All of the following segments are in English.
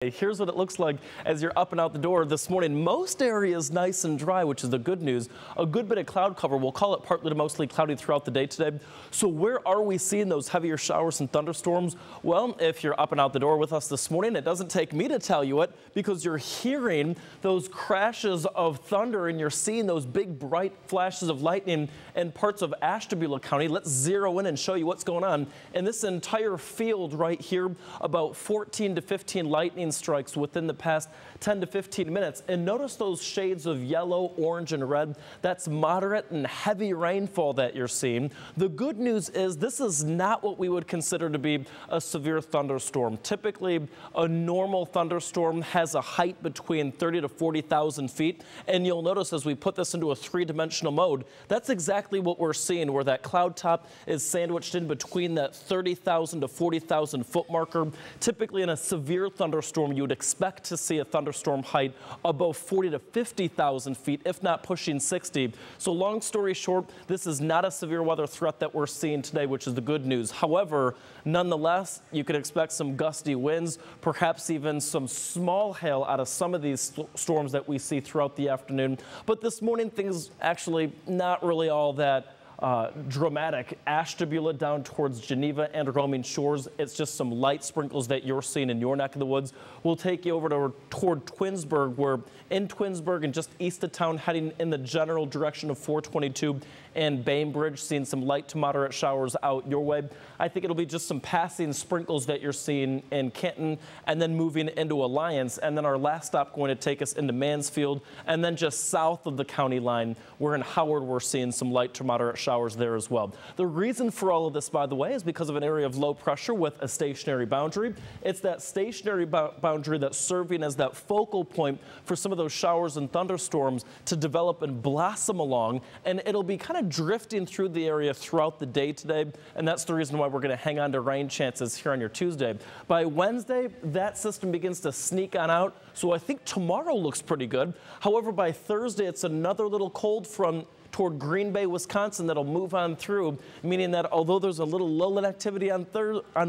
Here's what it looks like as you're up and out the door this morning. Most areas nice and dry, which is the good news. A good bit of cloud cover. We'll call it partly to mostly cloudy throughout the day today. So where are we seeing those heavier showers and thunderstorms? Well, if you're up and out the door with us this morning, it doesn't take me to tell you it because you're hearing those crashes of thunder and you're seeing those big bright flashes of lightning in parts of Ashtabula County. Let's zero in and show you what's going on. In this entire field right here, about 14 to 15 lightning strikes within the past 10 to 15 minutes. And notice those shades of yellow, orange, and red. That's moderate and heavy rainfall that you're seeing. The good news is this is not what we would consider to be a severe thunderstorm. Typically, a normal thunderstorm has a height between 30 to 40,000 feet. And you'll notice as we put this into a three-dimensional mode, that's exactly what we're seeing, where that cloud top is sandwiched in between that 30,000 to 40,000 foot marker. Typically in a severe thunderstorm, you would expect to see a thunderstorm height above 40 to 50,000 feet, if not pushing 60. So long story short, this is not a severe weather threat that we're seeing today, which is the good news. However, nonetheless, you could expect some gusty winds, perhaps even some small hail out of some of these storms that we see throughout the afternoon. But this morning, things actually not really all that dramatic. Ashtabula down towards Geneva and roaming shores. It's just some light sprinkles that you're seeing in your neck of the woods. We'll take you over toward Twinsburg. We're in Twinsburg and just east of town, heading in the general direction of 422 and Bainbridge, seeing some light to moderate showers out your way. I think it'll be just some passing sprinkles that you're seeing in Kenton and then moving into Alliance. And then our last stop going to take us into Mansfield. And then just south of the county line, we're in Howard. We're seeing some light to moderate showers there as well. The reason for all of this, by the way, is because of an area of low pressure with a stationary boundary. It's that stationary boundary that's serving as that focal point for some of those showers and thunderstorms to develop and blossom along. And it'll be kind of drifting through the area throughout the day today, and that's the reason why we're going to hang on to rain chances here on your Tuesday. By Wednesday, that system begins to sneak on out, so I think tomorrow looks pretty good. However, by Thursday, it's another little cold front toward Green Bay, Wisconsin that'll move on through, meaning that although there's a little lowland activity on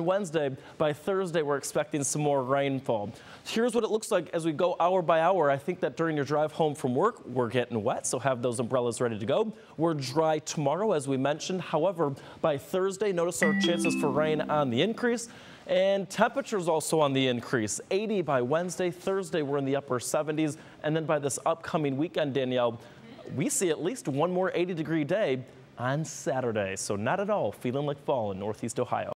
Wednesday, by Thursday we're expecting some more rainfall. Here's what it looks like as we go hour by hour. I think that during your drive home from work, we're getting wet, so have those umbrellas ready to go. We're dry tomorrow, as we mentioned. However, by Thursday, notice our chances for rain on the increase. And temperatures also on the increase. 80 by Wednesday. Thursday, we're in the upper 70s. And then by this upcoming weekend, Danielle, we see at least one more 80-degree day on Saturday. So not at all feeling like fall in Northeast Ohio.